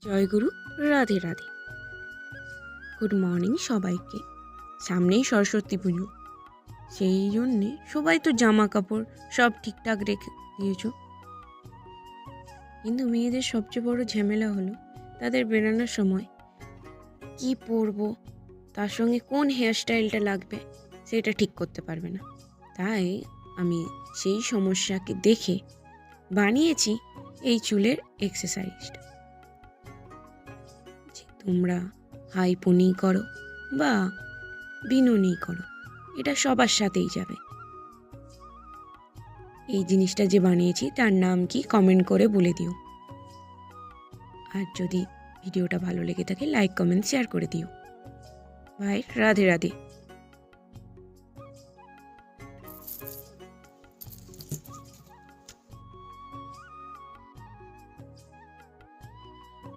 জয়গুরু, Radhe Radhe. Good morning সবাইকে। সামনেই সরস্বতী পুজো, সেই জন্যে সবাই তো জামা কাপড় সব ঠিকঠাক রেখে দিয়েছ, কিন্তু মেয়েদের সবচেয়ে বড় ঝামেলা হলো তাদের বেরোনোর সময় কি পরবো, তার সঙ্গে কোন হেয়ারস্টাইলটা লাগবে সেটা ঠিক করতে পারবে না। তাই আমি সেই সমস্যাকে দেখে বানিয়েছি এই চুলের এক্সারসাইজটা। তোমরা হাই পনি করো বা বিনুনি করো, এটা সবার সাথেই যাবে। এই জিনিসটা যে বানিয়েছি তার নাম কি কমেন্ট করে বলে দিও। আর যদি ভিডিওটা ভালো লেগে থাকে লাইক কমেন্ট শেয়ার করে দিও। বাই, রাধে রাধে।